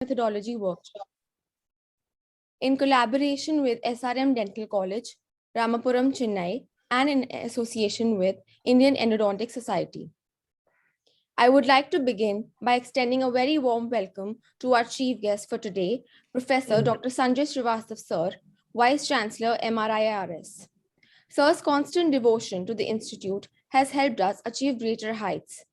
Methodology workshop in collaboration with SRM Dental College, Ramapuram, Chennai, and in association with Indian Endodontic Society. I would like to begin by extending a very warm welcome to our chief guest for today, Professor Dr. Sanjay Srivastava Sir, Vice Chancellor MRIRS. Sir's constant devotion to the Institute has helped us achieve greater heights.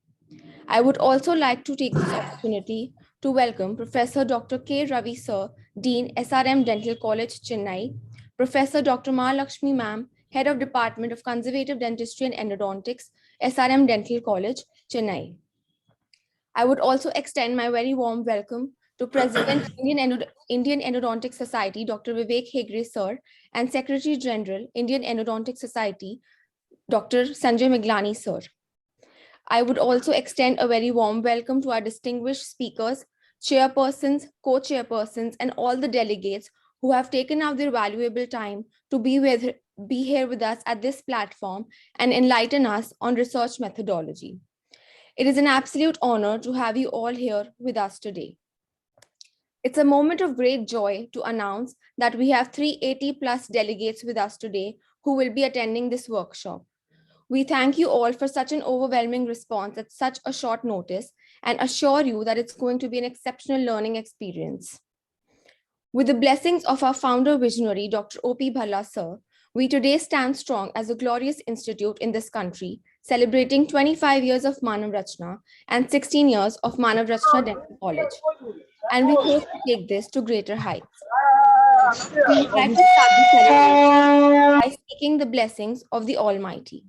I would also like to take this opportunity to welcome Professor Dr. K. Ravi Sir, Dean, SRM Dental College, Chennai, Professor Dr. Mahalakshmi Ma'am, Head of Department of Conservative Dentistry and Endodontics, SRM Dental College, Chennai. I would also extend my very warm welcome to President Indian Endodontic Society, Dr. Vivek Hegre Sir, and Secretary General, Indian Endodontic Society, Dr. Sanjay Miglani Sir. I would also extend a very warm welcome to our distinguished speakers, chairpersons, co-chairpersons, and all the delegates who have taken out their valuable time to be here with us at this platform and enlighten us on research methodology. It is an absolute honor to have you all here with us today. It's a moment of great joy to announce that we have 380 plus delegates with us today who will be attending this workshop. We thank you all for such an overwhelming response at such a short notice and assure you that it's going to be an exceptional learning experience. With the blessings of our founder visionary, Dr. O.P. Bhalla Sir, we today stand strong as a glorious institute in this country, celebrating 25 years of Manav Rachna and 16 years of Manav Rachna Dental College. And we hope to take this to greater heights. We would like to start the celebration by seeking the blessings of the Almighty.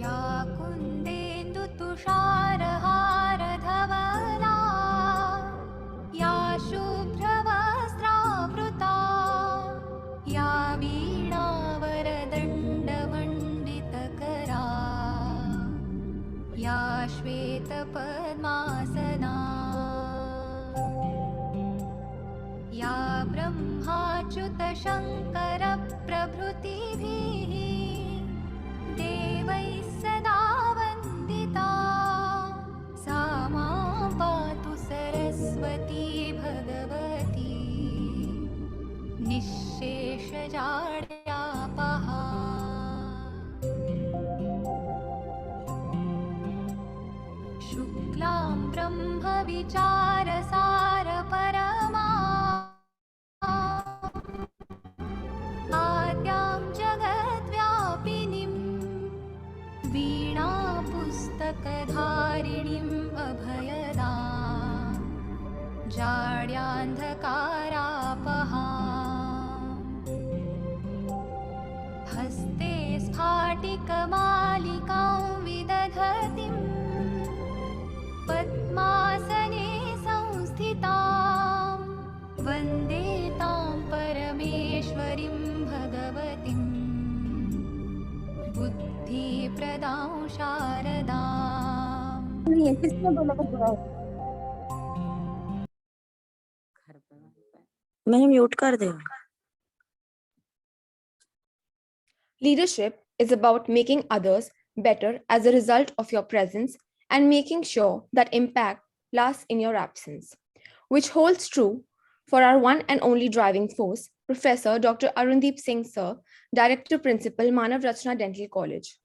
या कुन्देन्दु तुषारहारधवला या शुभ्रवस्त्रावृता या वीणावरदण्डमण्डितकरा या श्वेतपद्मासना या ब्रह्माच्युतशङ्करप्रभृतिभिः देवैः सदा वन्दिता सा मां पातु सरस्वती भगवती निःशेषजाड्यापहा शुक्लां ब्रह्मविचारसारपरमा आद्यां जगद्व्यापिनीं वीणापुस्तकधारिणीम् अभयदा जाड्यान्धकारापहा हस्ते स्फाटिकमालिकां विदधतीं पद्मासने संस्थितां वन्दे तां परमेश्वरीं भगवतीं बुद्धिप्रदां शारदाम्। मैंने म्यूट कर दे। Leadership is about making others better as a result of your presence and making sure that impact lasts in your absence, which holds true for our one and only driving force, Professor Dr. Arundeep Singh Sir, Director Principal, Manav Rachna Dental College.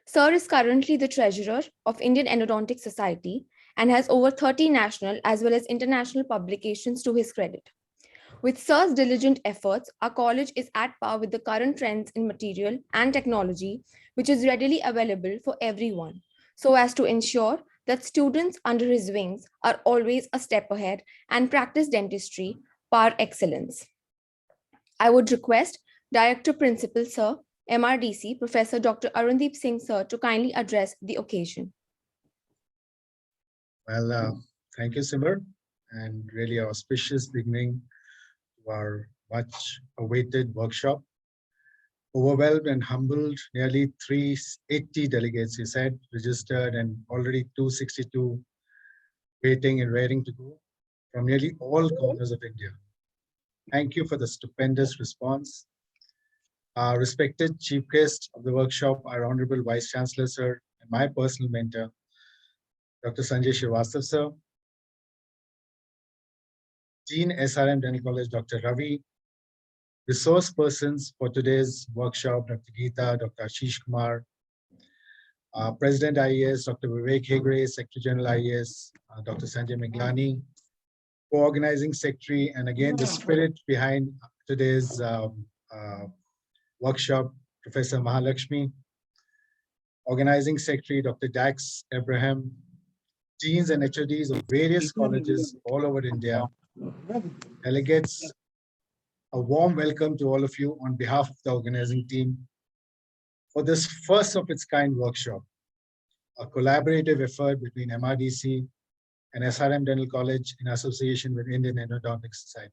Sir is currently the Treasurer of Indian Endodontic Society and has over 30 national as well as international publications to his credit. With Sir's diligent efforts, our college is at par with the current trends in material and technology, which is readily available for everyone, so as to ensure that students under his wings are always a step ahead and practice dentistry par excellence. I would request Director Principal Sir, MRDC, Professor Dr. Arundeep Singh Sir, to kindly address the occasion. Well, thank you, Simar, and really auspicious beginning to our much awaited workshop. Overwhelmed and humbled, nearly 380 delegates, he said, registered, and already 262 waiting and raring to go from nearly all corners of India. Thank you for the stupendous response. Our respected chief guest of the workshop, our Honorable Vice Chancellor, sir, and my personal mentor, Dr. Sanjay Srivastav, sir, Dean SRM Dental College, Dr. Ravi, resource persons for today's workshop, Dr. Geeta, Dr. Ashish Kumar, President IES, Dr. Vivek Hegre, Secretary General IES, Dr. Sanjay Miglani, co-organizing secretary, and again, the spirit behind today's workshop, Professor Mahalakshmi, organizing secretary, Dr. Dax Abraham, deans and HODs of various colleges all over India, delegates, a warm welcome to all of you on behalf of the organizing team for this first of its kind workshop, a collaborative effort between MRDC and SRM Dental College in association with Indian Endodontic Society.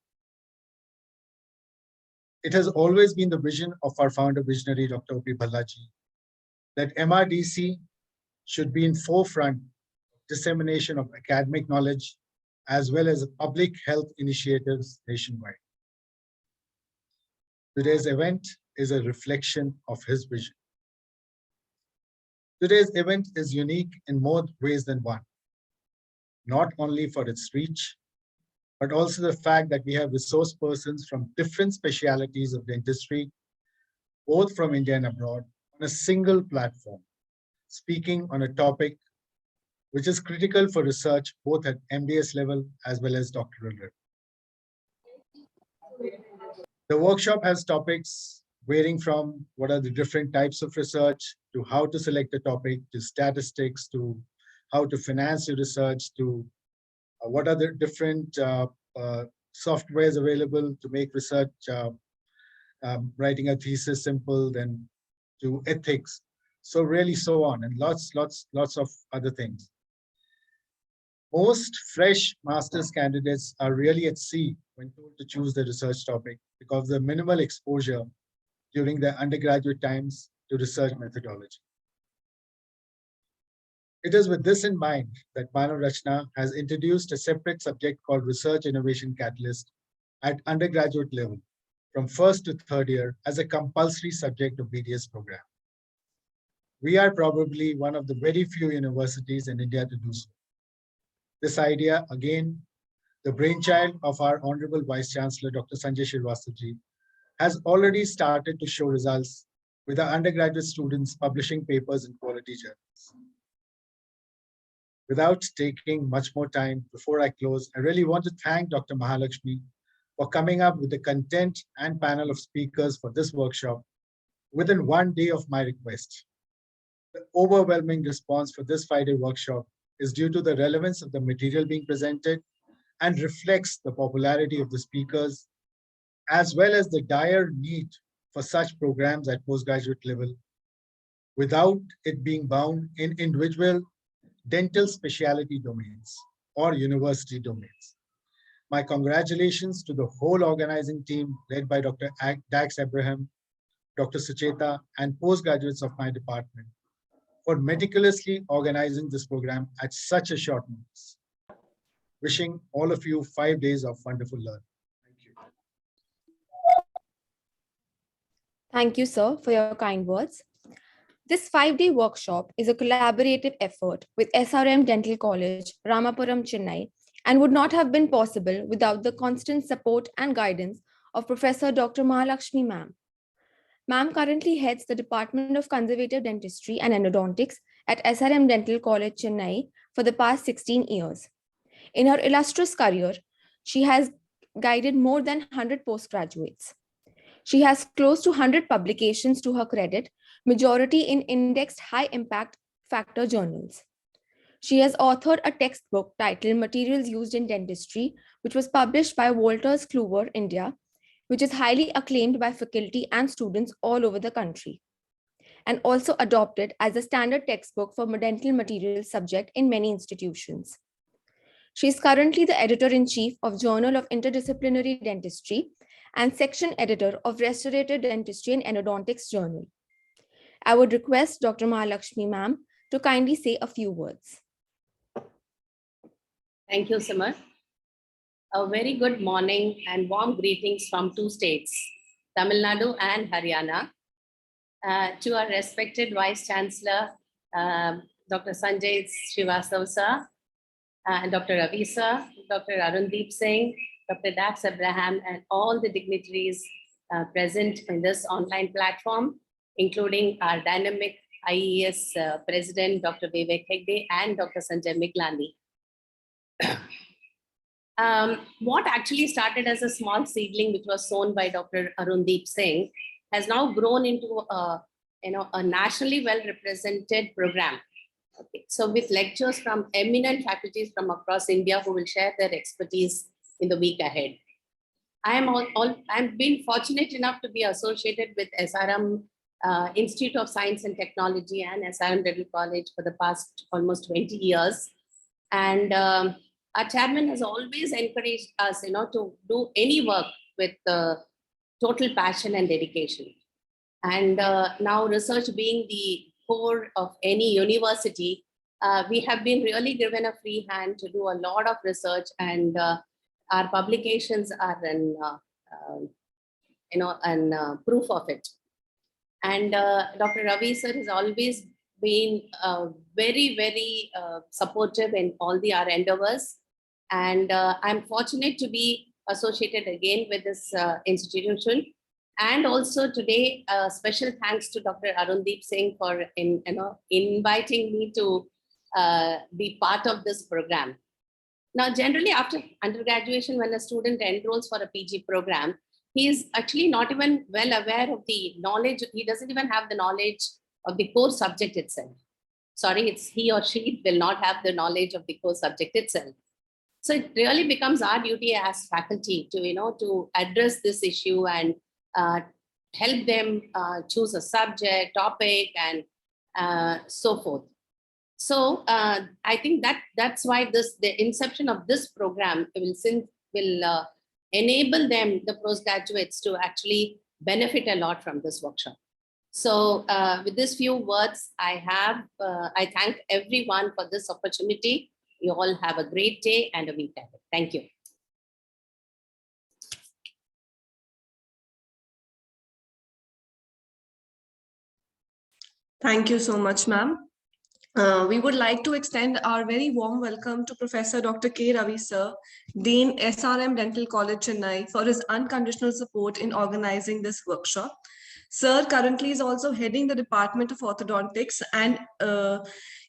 It has always been the vision of our founder visionary, Dr. O.P. Bhallaji, that MRDC should be in forefront of dissemination of academic knowledge as well as public health initiatives nationwide. Today's event is a reflection of his vision. Today's event is unique in more ways than one, not only for its reach, but also the fact that we have resource persons from different specialities of dentistry, both from India and abroad, on a single platform, speaking on a topic which is critical for research both at MDS level as well as doctoral level. The workshop has topics varying from what are the different types of research, to how to select a topic, to statistics, to how to finance your research, to what are the different softwares available to make research, writing a thesis simple, then to ethics. So really so on, and lots of other things. Most fresh master's candidates are really at sea when told to choose the research topic because of the minimal exposure during their undergraduate times to research methodology. It is with this in mind that Manav Rachna has introduced a separate subject called Research Innovation Catalyst at undergraduate level from first to third year as a compulsory subject of BDS program. We are probably one of the very few universities in India to do so. This idea, again, the brainchild of our Honorable Vice Chancellor, Dr. Sanjay Srivastav, has already started to show results with our undergraduate students publishing papers in quality journals. Without taking much more time, before I close, I really want to thank Dr. Mahalakshmi for coming up with the content and panel of speakers for this workshop within one day of my request. The overwhelming response for this 5-day workshop is due to the relevance of the material being presented and reflects the popularity of the speakers, as well as the dire need for such programs at postgraduate level without it being bound in individual dental specialty domains or university domains. My congratulations to the whole organizing team led by Dr. Dax Abraham, Dr. Sucheta, and postgraduates of my department for meticulously organizing this program at such a short notice. Wishing all of you 5 days of wonderful learning. Thank you. Thank you, sir, for your kind words. This 5-day workshop is a collaborative effort with SRM Dental College, Ramapuram, Chennai, and would not have been possible without the constant support and guidance of Professor Dr. Mahalakshmi ma'am. Ma'am currently heads the Department of Conservative Dentistry and Endodontics at SRM Dental College, Chennai for the past 16 years. In her illustrious career, she has guided more than 100 postgraduates. She has close to 100 publications to her credit, majority in indexed high impact factor journals. She has authored a textbook titled Materials Used in Dentistry, which was published by Walters Kluwer, India, which is highly acclaimed by faculty and students all over the country, and also adopted as a standard textbook for dental materials subject in many institutions. She is currently the editor-in-chief of Journal of Interdisciplinary Dentistry and section editor of Restorative Dentistry and Endodontics Journal. I would request Dr. Mahalakshmi ma'am to kindly say a few words. Thank you, Simar. A very good morning and warm greetings from two states, Tamil Nadu and Haryana. To our respected Vice Chancellor, Dr. Sanjay Srivastava, Dr. Ravi sir, Dr. Arundeep Singh, Dr. Dax Abraham, and all the dignitaries present in this online platform, including our dynamic IES President, Dr. Vivek Hegde, and Dr. Sanjay Miglani. What actually started as a small seedling, which was sown by Dr. Arundeep Singh, has now grown into a nationally well-represented program. Okay. So with lectures from eminent faculties from across India who will share their expertise in the week ahead. I've been fortunate enough to be associated with SRM Institute of Science and Technology and SRM Dental College for the past almost 20 years. And our chairman has always encouraged us, to do any work with total passion and dedication. And now research being the core of any university, we have been really given a free hand to do a lot of research, and our publications are an proof of it. And Dr. Ravi sir has always been very, very supportive in all our endeavors. And I'm fortunate to be associated again with this institution. And also today, special thanks to Dr. Arundeep Singh for inviting me to be part of this program. Now, generally after undergraduation, when a student enrolls for a PG program, he is actually not even well aware of the knowledge. He doesn't even have the knowledge of the core subject itself. Sorry, it's he or she will not have the knowledge of the core subject itself. So it really becomes our duty as faculty to address this issue and help them choose a subject, topic, and so forth. So I think that's why the inception of this program will enable them, the postgraduates, to actually benefit a lot from this workshop. So with these few words, I thank everyone for this opportunity. You all have a great day and a week ahead. Thank you. Thank you so much, ma'am. We would like to extend our very warm welcome to Professor Dr. K. Ravi sir, Dean SRM Dental College, Chennai, for his unconditional support in organizing this workshop. Sir currently is also heading the Department of Orthodontics, and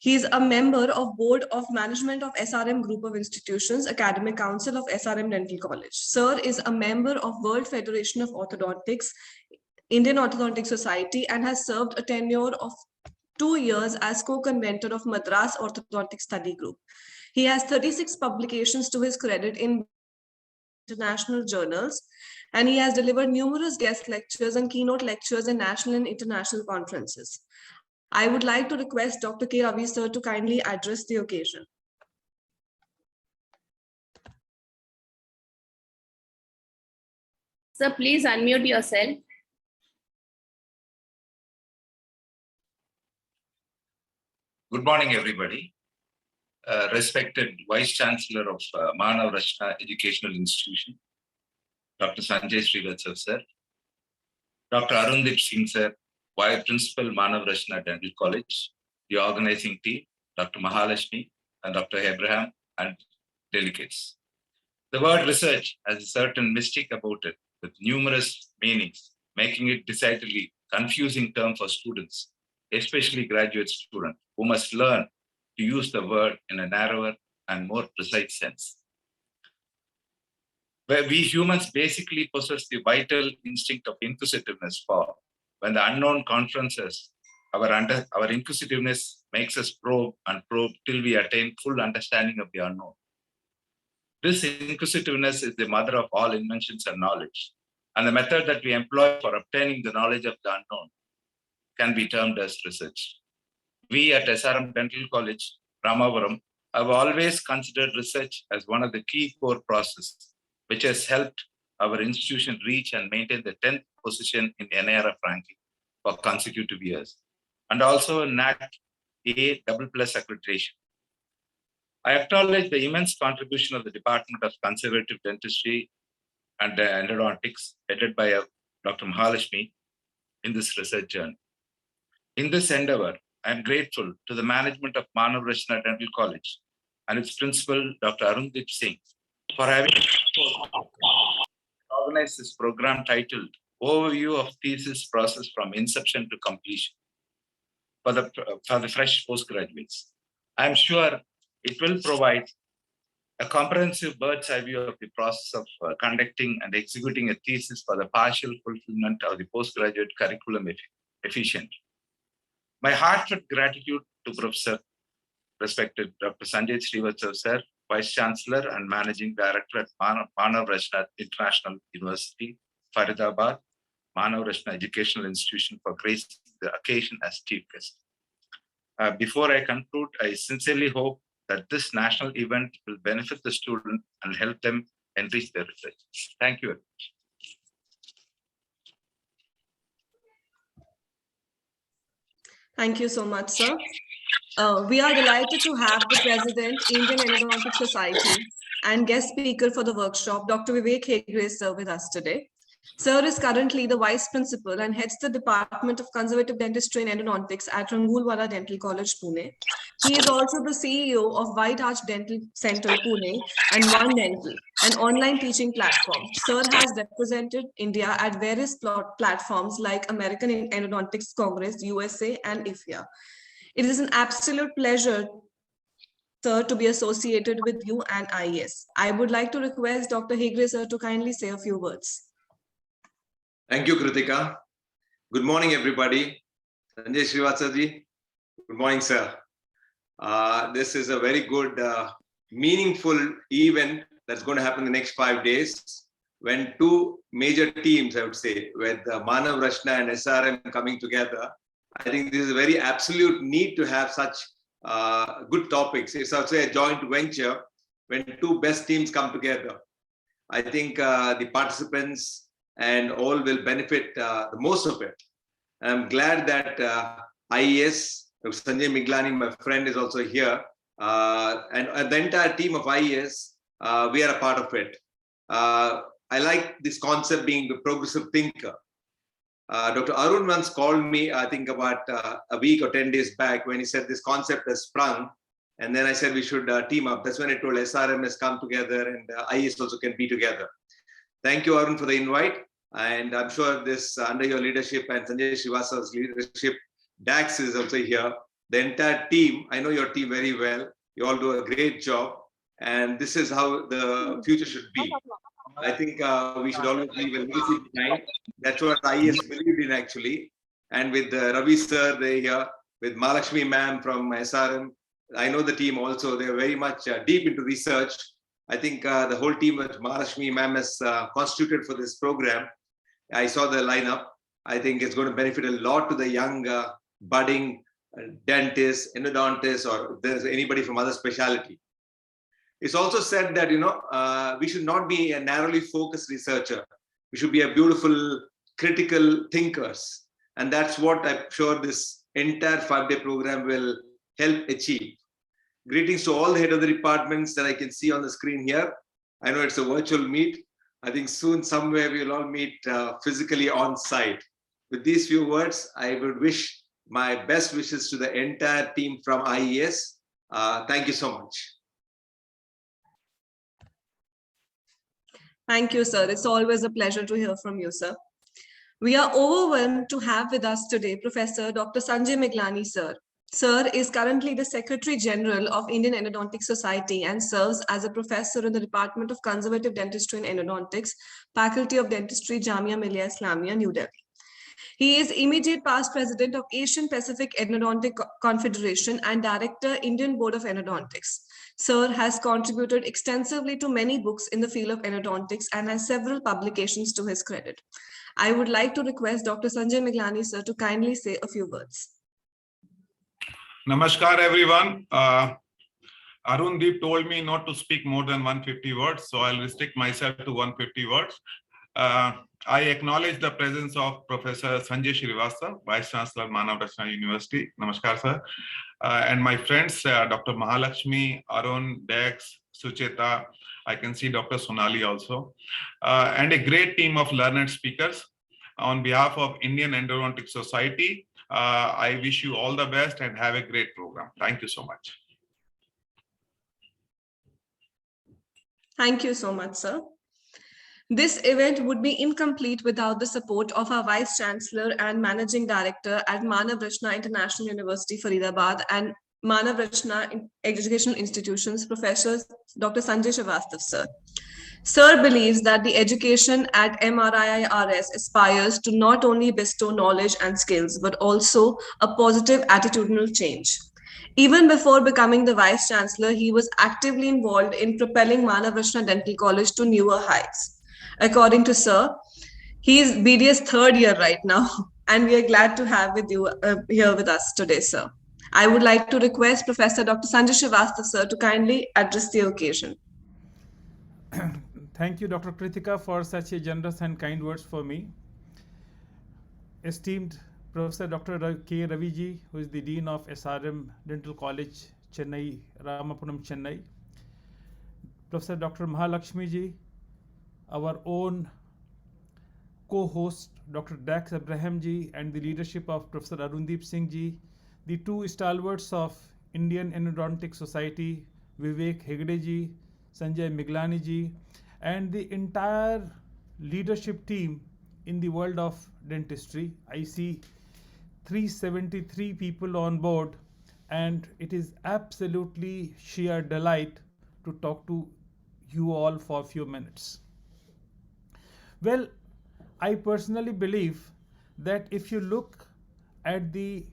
he is a member of Board of Management of SRM Group of Institutions, Academic Council of SRM Dental College. Sir is a member of World Federation of Orthodontics, Indian Orthodontic Society, and has served a tenure of 2 years as co-conventor of Madras Orthodontic Study Group. He has 36 publications to his credit in international journals, and he has delivered numerous guest lectures and keynote lectures in national and international conferences. I would like to request Dr. K. Ravi sir to kindly address the occasion. Sir, please unmute yourself. Good morning, everybody. Respected Vice Chancellor of Manav Rachna Educational Institution, Dr. Sanjay Srivastava sir, Dr. Arundeep Singh sir, Vice Principal Manav Rachna Dental College, the organizing team, Dr. Mahalakshmi and Dr. Abraham, and delegates. The word research has a certain mystic about it, with numerous meanings, making it decidedly confusing term for students, especially graduate students, who must learn to use the word in a narrower and more precise sense. Where we humans basically possess the vital instinct of inquisitiveness for, when the unknown confronts us, our inquisitiveness makes us probe and probe till we attain full understanding of the unknown. This inquisitiveness is the mother of all inventions and knowledge. and the method that we employ for obtaining the knowledge of the unknown can be termed as research. We at SRM Dental College, Ramapuram, have always considered research as one of the key core processes, which has helped our institution reach and maintain the 10th position in NARF ranking for consecutive years, and also NAC A++ accreditation. I acknowledge the immense contribution of the Department of Conservative Dentistry and Endodontics, headed by Dr. Mahalakshmi, in this research journey. In this endeavor, I am grateful to the management of Manav Rachna Dental College and its principal, Dr. Arundip Singh, for having organized this program titled Overview of Thesis Process from Inception to Completion for the fresh postgraduates. I am sure it will provide a comprehensive bird's eye view of the process of conducting and executing a thesis for the partial fulfillment of the postgraduate curriculum efficiently. My heartfelt gratitude to Professor, respected Dr. Sanjay Srivatsav Sir, Vice Chancellor and Managing Director at Manav Rachna International University, Faridabad, Manav Rachna Educational Institution, for gracing the occasion as Chief Guest. Before I conclude, I sincerely hope that this national event will benefit the students and help them enrich their research. Thank you very much. Thank you so much, sir. We are delighted to have the President, Indian Endodontic Society, and guest speaker for the workshop, Dr. Vivek Hegde, sir, with us today. Sir is currently the Vice Principal and heads the Department of Conservative Dentistry and Endodontics at Rangulwala Dental College, Pune. He is also the CEO of White Arch Dental Center, Pune, and One Dental, an online teaching platform. Sir has represented India at various platforms like American Endodontics Congress, USA, and IFIA. It is an absolute pleasure, sir, to be associated with you and IES. I would like to request Dr. Hegde, sir, to kindly say a few words. Thank you, Kritika. Good morning, everybody. Sanjay Srivatsaji. Good morning, sir. This is a very good, meaningful event that's going to happen in the next 5 days, when two major teams, I would say, with Manav Rachna and SRM coming together. I think this is a very absolute need to have such good topics. It's also a joint venture when two best teams come together. I think the participants and all will benefit the most of it. I'm glad that IES, Sanjay Miglani, my friend, is also here. And the entire team of IES, we are a part of it. I like this concept being the progressive thinker. Dr. Arun once called me, I think about a week or 10 days back, when he said this concept has sprung. And then I said we should team up. That's when I told SRM has come together and IES also can be together. Thank you, Arun, for the invite. And I'm sure this, under your leadership and Sanjay Srivastava's leadership, DAX is also here. The entire team, I know your team very well. You all do a great job. And this is how the future should be. I think we should always leave a legacy behind. That's what IES believed in, actually. And with Ravi sir, they here, with Mahalakshmi ma'am from SRM, I know the team also. They're very much deep into research. I think the whole team that Mahalakshmi ma'am has constituted for this program, I saw the lineup. I think it's going to benefit a lot to the young budding dentists, endodontists, or if there's anybody from other specialty. It's also said that, we should not be a narrowly focused researcher. We should be a beautiful, critical thinkers. And that's what I'm sure this entire 5-day program will help achieve. Greetings to all the head of the departments that I can see on the screen here. I know it's a virtual meet. I think soon somewhere we'll all meet physically on site. With these few words, I would wish my best wishes to the entire team from IES. Thank you so much. Thank you, sir. It's always a pleasure to hear from you, sir. We are overwhelmed to have with us today Professor Dr. Sanjay Miglani, sir. Sir is currently the Secretary General of Indian Endodontic Society and serves as a professor in the Department of Conservative Dentistry and Endodontics, Faculty of Dentistry, Jamia Millia Islamia, New Delhi. He is immediate past president of Asian Pacific Endodontic Confederation and director, Indian Board of Endodontics. Sir has contributed extensively to many books in the field of endodontics and has several publications to his credit. I would like to request Dr. Sanjay Miglani, sir, to kindly say a few words. Namaskar, everyone. Arundeep told me not to speak more than 150 words, so I'll restrict myself to 150 words. I acknowledge the presence of Professor Sanjay Srivastava, Vice Chancellor, Manav Rachna University. Namaskar, sir. And my friends, Dr. Mahalakshmi, Arun, Dex, Sucheta, I can see Dr. Sonali also, and a great team of learned speakers. On behalf of Indian Endodontic Society, I wish you all the best and have a great program. Thank you so much. Thank you so much, sir. This event would be incomplete without the support of our Vice Chancellor and Managing Director at Manav Rachna International University, Faridabad, and Manav Rachna Educational Institutions, Professor Dr. Sanjay Srivastava, sir. Sir believes that the education at MRIIRS aspires to not only bestow knowledge and skills, but also a positive attitudinal change. Even before becoming the Vice Chancellor, he was actively involved in propelling Manav Rachna Dental College to newer heights. According to Sir, he is BD's third year right now, and we are glad to have with you here with us today, sir. I would like to request Professor Dr. Sanjay Srivastava, sir, to kindly address the occasion. Thank you, Dr. Kritika, for such a generous and kind words for me. Esteemed Professor Dr. K. Raviji, who is the Dean of SRM Dental College, Chennai, Ramapuram, Chennai. Professor Dr. Mahalakshmi ji, our own co-host Dr. Dax Abraham ji, and the leadership of Professor Arundeep Singh ji, the two stalwarts of Indian Endodontic Society, Vivek Hegde ji, Sanjay Miglani ji, and the entire leadership team in the world of dentistry. I see 373 people on board, and it is absolutely sheer delight to talk to you all for a few minutes. Well, I personally believe that if you look at the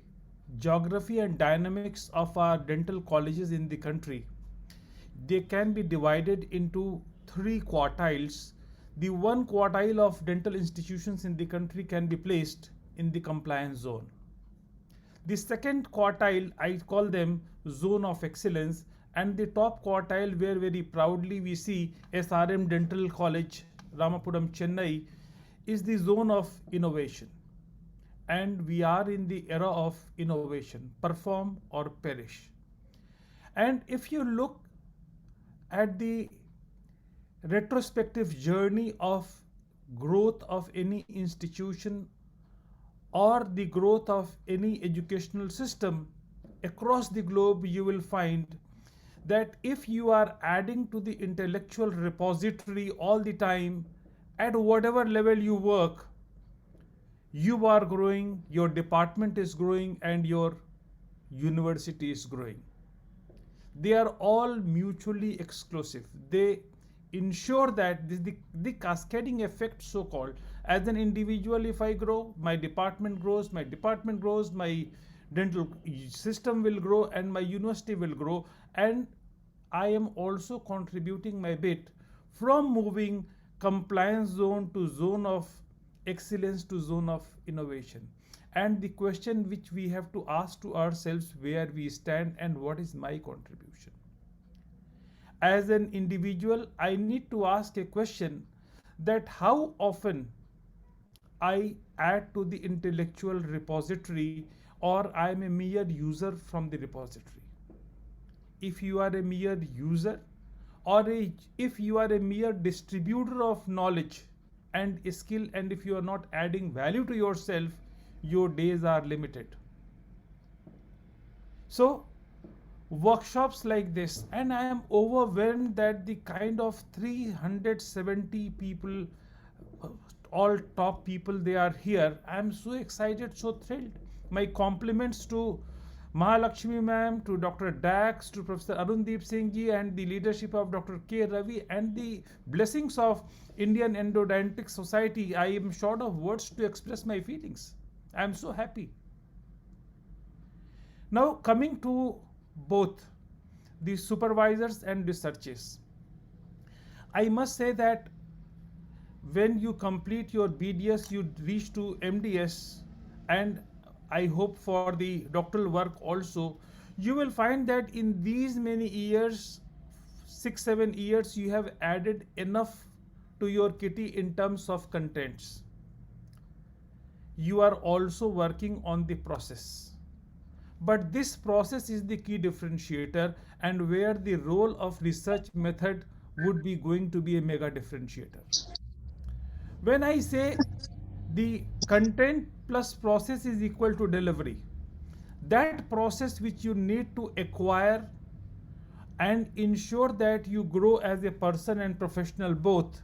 geography and dynamics of our dental colleges in the country, they can be divided into three quartiles. The one quartile of dental institutions in the country can be placed in the compliance zone. The second quartile, I call them zone of excellence, and the top quartile, where very proudly we see SRM Dental College, Ramapuram, Chennai, is the zone of innovation. And we are in the era of innovation, perform or perish. And if you look at the retrospective journey of growth of any institution or the growth of any educational system across the globe, you will find that if you are adding to the intellectual repository all the time, at whatever level you work, you are growing, your department is growing, and your university is growing. They are all mutually exclusive. They ensure that the cascading effect, so-called, as an individual, if I grow, my department grows, my dental system will grow, and my university will grow, and I am also contributing my bit from moving compliance zone to zone of excellence to zone of innovation. And the question which we have to ask to ourselves, where we stand and what is my contribution. As an individual, I need to ask a question that how often I add to the intellectual repository, or I am a mere user from the repository. If you are a mere user, or if you are a mere distributor of knowledge and skill, and if you are not adding value to yourself, your days are limited. So workshops like this, and I am overwhelmed that the kind of 370 people, all top people, they are here. I am so excited, so thrilled. My compliments to Mahalakshmi ma'am, to Dr. Dax, to Professor Arundeep Singh ji, and the leadership of Dr. K. Ravi, and the blessings of Indian Endodontic Society. I am short of words to express my feelings. I am so happy. Now, coming to both the supervisors and researchers. I must say that when you complete your BDS, you reach to MDS, and I hope for the doctoral work also, you will find that in these many years, 6-7 years, you have added enough to your kitty in terms of contents. You are also working on the process. But this process is the key differentiator, and where the role of research method would be going to be a mega differentiator. When I say the content plus process is equal to delivery, that process which you need to acquire and ensure that you grow as a person and professional both,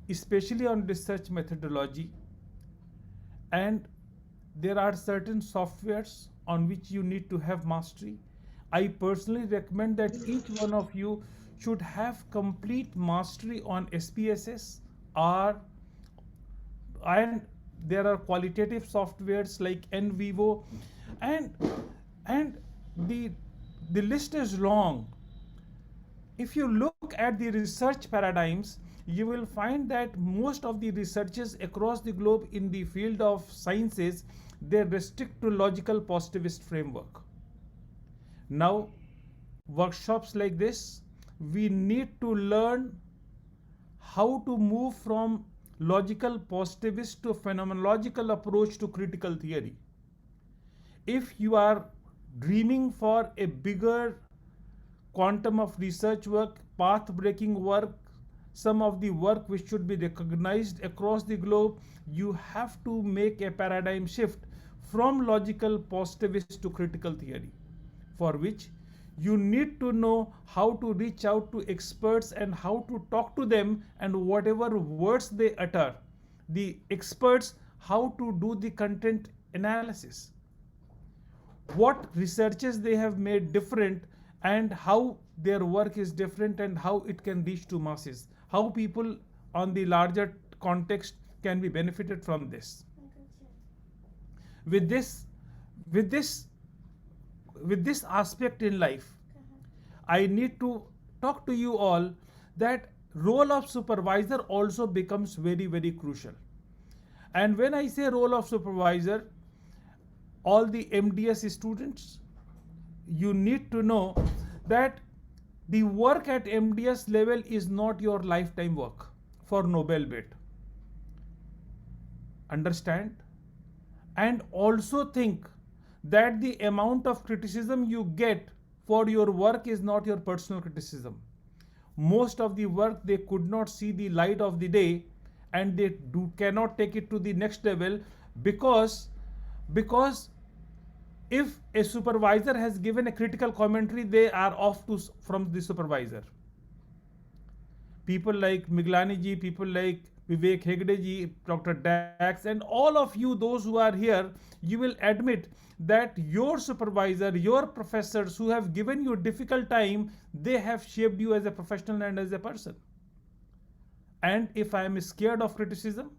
especially on research methodology, and there are certain softwares on which you need to have mastery. I personally recommend that each one of you should have complete mastery on SPSS, R, and there are qualitative softwares like NVivo, and the list is long. If you look at the research paradigms, you will find that most of the researchers across the globe in the field of sciences, they restrict to logical positivist framework. Now, workshops like this, we need to learn how to move from logical positivist to phenomenological approach to critical theory. If you are dreaming for a bigger quantum of research work, path-breaking work, some of the work which should be recognized across the globe, you have to make a paradigm shift from logical positivist to critical theory, for which you need to know how to reach out to experts and how to talk to them, and whatever words they utter, the experts, how to do the content analysis, what researches they have made different, and how their work is different and how it can reach to masses, how people on the larger context can be benefited from this. With this aspect in life, I need to talk to you all that role of supervisor also becomes very, very crucial. And when I say role of supervisor, all the MDS students, you need to know that the work at MDS level is not your lifetime work for Nobel bid. Understand? And also think that the amount of criticism you get for your work is not your personal criticism. Most of the work, they could not see the light of the day, and they cannot take it to the next level because if a supervisor has given a critical commentary, they are off from the supervisor. People like Miglani ji, people like Vivek Hegde ji, Dr. Dax, and all of you, those who are here, you will admit that your supervisor, your professors who have given you a difficult time, they have shaped you as a professional and as a person. And if I am scared of criticism,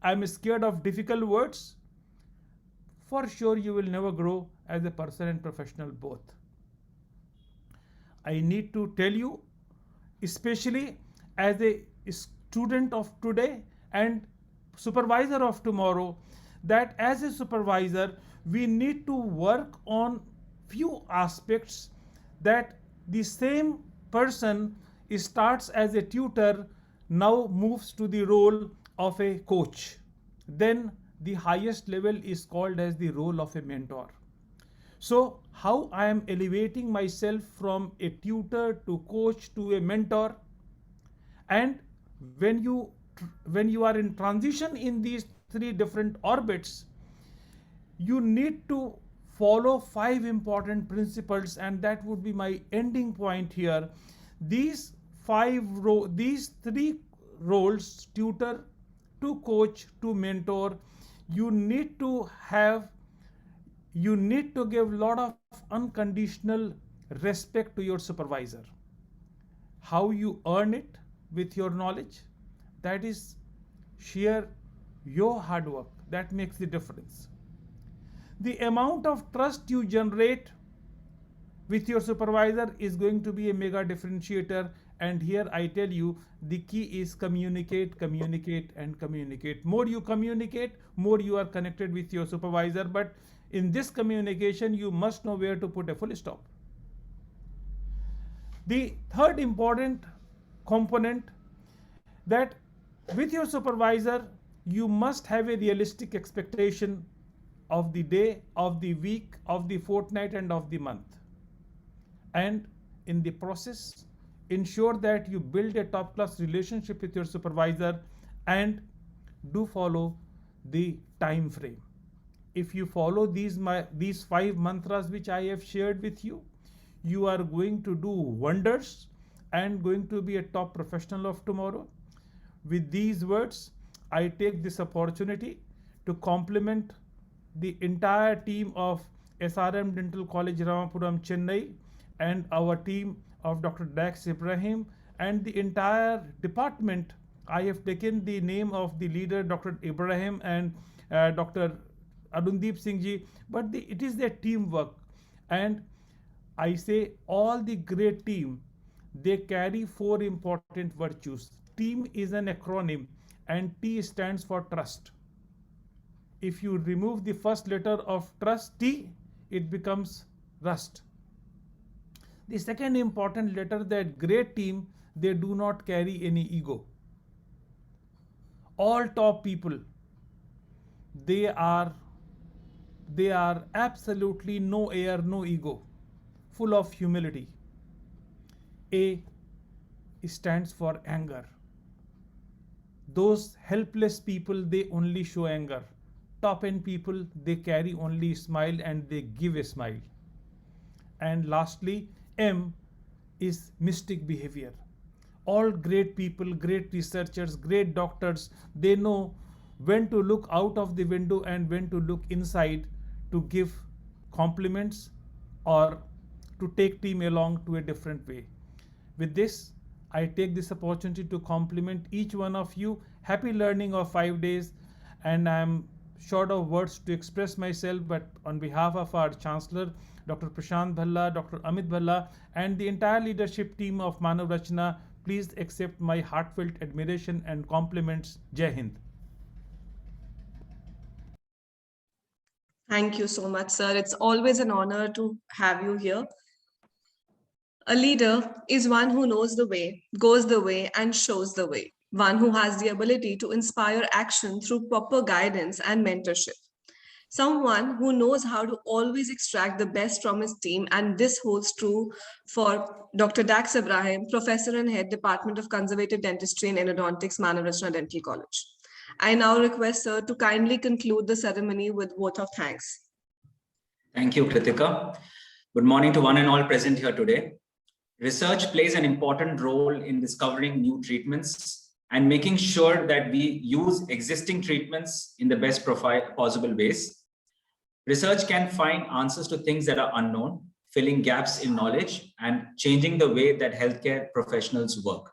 I am scared of difficult words, for sure you will never grow as a person and professional both. I need to tell you, especially as a student of today and supervisor of tomorrow, that as a supervisor, we need to work on few aspects, that the same person starts as a tutor, now moves to the role of a coach. Then the highest level is called as the role of a mentor. So how I am elevating myself from a tutor to coach to a mentor, and when you are in transition in these three different orbits, you need to follow 5 important principles, and that would be my ending point here. These 3 roles, tutor to coach to mentor, you need to give lot of unconditional respect to your supervisor. How you earn it with your knowledge, that is sheer your hard work, that makes the difference. The amount of trust you generate with your supervisor is going to be a mega differentiator. And here I tell you, the key is communicate, communicate, and communicate. More you communicate, more you are connected with your supervisor. But in this communication, you must know where to put a full stop. The third important component, that with your supervisor, you must have a realistic expectation of the day, of the week, of the fortnight, and of the month. And in the process, ensure that you build a top-class relationship with your supervisor and do follow the time frame. If you follow these 5 mantras which I have shared with you, you are going to do wonders and going to be a top professional of tomorrow. With these words, I take this opportunity to compliment the entire team of SRM Dental College, Ramapuram, Chennai, and our team of Dr. Dax Ibrahim and the entire department. I have taken the name of the leader, Dr. Ibrahim, and Dr. Arundeep Singh ji, but it is their teamwork. And I say all the great team, they carry 4 important virtues. Team is an acronym, and T stands for trust. If you remove the first letter of trust, T, it becomes rust. The second important letter, that great team, they do not carry any ego. All top people, they are absolutely no air, no ego, full of humility. A stands for anger. Those helpless people, they only show anger. Top end people, they carry only smile and they give a smile. And lastly, M is mystic behavior. All great people, great researchers, great doctors, they know when to look out of the window and when to look inside to give compliments or to take team along to a different way. With this, I take this opportunity to compliment each one of you. Happy learning of 5 days, and I am short of words to express myself, but on behalf of our Chancellor, Dr. Prashant Bhalla, Dr. Amit Bhalla, and the entire leadership team of Manav Rachna, please accept my heartfelt admiration and compliments. Jai Hind. Thank you so much, sir. It's always an honor to have you here. A leader is one who knows the way, goes the way, and shows the way. One who has the ability to inspire action through proper guidance and mentorship. Someone who knows how to always extract the best from his team, and this holds true for Dr. Dax Ibrahim, Professor and Head, Department of Conservative Dentistry and Endodontics, Manav Rachna Dental College. I now request sir to kindly conclude the ceremony with vote of thanks. Thank you, Kritika. Good morning to one and all present here today. Research plays an important role in discovering new treatments and making sure that we use existing treatments in the best possible ways. Research can find answers to things that are unknown, filling gaps in knowledge and changing the way that healthcare professionals work.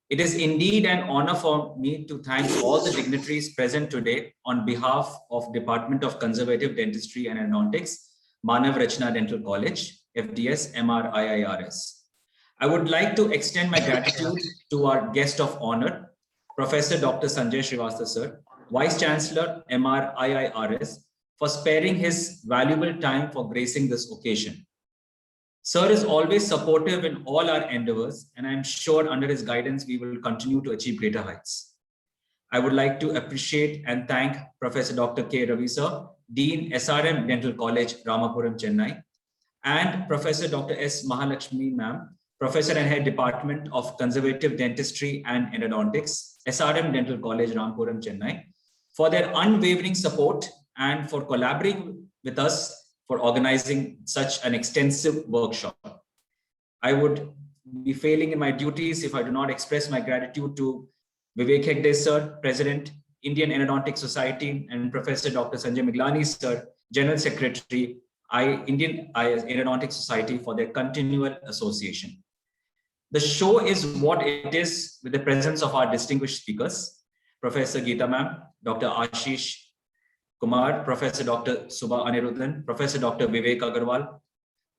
It is indeed an honor for me to thank all the dignitaries present today on behalf of Department of Conservative Dentistry and Endodontics, Manav Rachna Dental College, FDS, MRIIRS. I would like to extend my gratitude to our guest of honor, Professor Dr. Sanjay Srivastava sir, Vice Chancellor, MRIIRS, for sparing his valuable time for gracing this occasion. Sir is always supportive in all our endeavors, and I'm sure under his guidance, we will continue to achieve greater heights. I would like to appreciate and thank Professor Dr. K. Ravi sir, Dean, SRM Dental College, Ramapuram, Chennai, and Professor Dr. S. Mahalakshmi ma'am, Professor and Head, Department of Conservative Dentistry and Endodontics, SRM Dental College, Ramapuram, Chennai, for their unwavering support and for collaborating with us for organizing such an extensive workshop. I would be failing in my duties if I do not express my gratitude to Vivek Hegde sir, President, Indian Endodontic Society, and Professor Dr. Sanjay Miglani sir, General Secretary, Indian Endodontic Society, for their continual association. The show is what it is with the presence of our distinguished speakers, Professor Geeta ma'am, Dr. Ashish Kumar, Professor Dr. Subha Anirudhan, Professor Dr. Vivek Agarwal,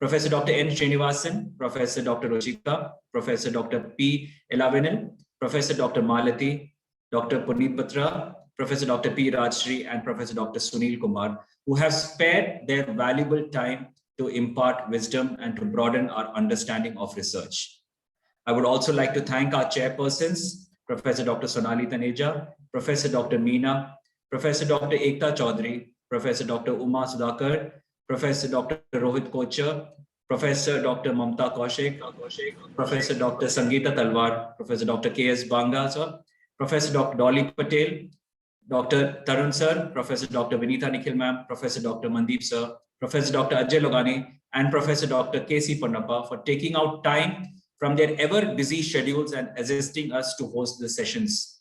Professor Dr. N. Srinivasan, Professor Dr. Ruchika, Professor Dr. P. Elavenil, Professor Dr. Malati, Dr. Puneet Batra, Professor Dr. P. Rajshri, and Professor Dr. Sunil Kumar, who have spared their valuable time to impart wisdom and to broaden our understanding of research. I would also like to thank our chairpersons, Professor Dr. Sonali Taneja, Professor Dr. Meena, Professor Dr. Ekta Chaudhary, Professor Dr. Uma Sudhakar, Professor Dr. Rohit Kochar, Professor Dr. Mamta Kaushik, Professor Dr. Sangeeta Talwar, Professor Dr. K.S. Banga, sir, Professor Dr. Dolly Patel, Dr. Tarun sir, Professor Dr. Vinita Nikhil ma'am, Professor Dr. Mandeep sir, Professor Dr. Ajay Logani, and Professor Dr. K.C. Pannappa for taking out time from their ever busy schedules and assisting us to host the sessions.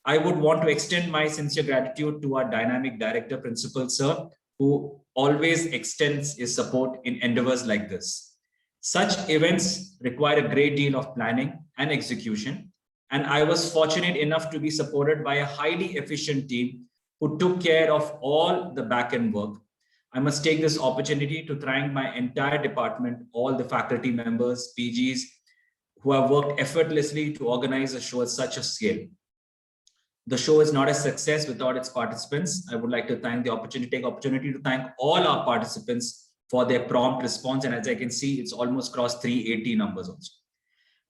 I would want to extend my sincere gratitude to our dynamic director principal, sir, who always extends his support in endeavors like this. Such events require a great deal of planning and execution, and I was fortunate enough to be supported by a highly efficient team who took care of all the back-end work. I must take this opportunity to thank my entire department, all the faculty members, PGs, who have worked effortlessly to organize a show at such a scale. The show is not a success without its participants. I would like to take the opportunity to thank all our participants for their prompt response. And as I can see, it's almost crossed 380 numbers also.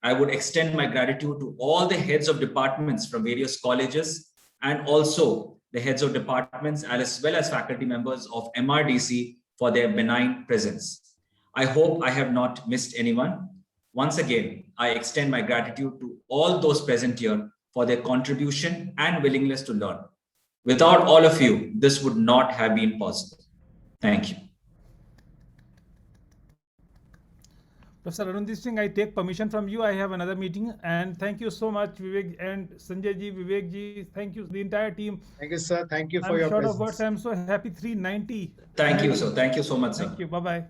I would extend my gratitude to all the heads of departments from various colleges and also the heads of departments as well as faculty members of MRDC for their benign presence. I hope I have not missed anyone. Once again, I extend my gratitude to all those present here for their contribution and willingness to learn. Without all of you, this would not have been possible. Thank you. Professor Arundhati Singh, I take permission from you. I have another meeting, and thank you so much, Vivek and Sanjay ji, Vivek ji. Thank you, the entire team. Thank you, sir. Thank you for I'm your short presence. of words. I'm so happy. 390. Thank you, sir. Thank you so much, sir. Thank you. Bye-bye.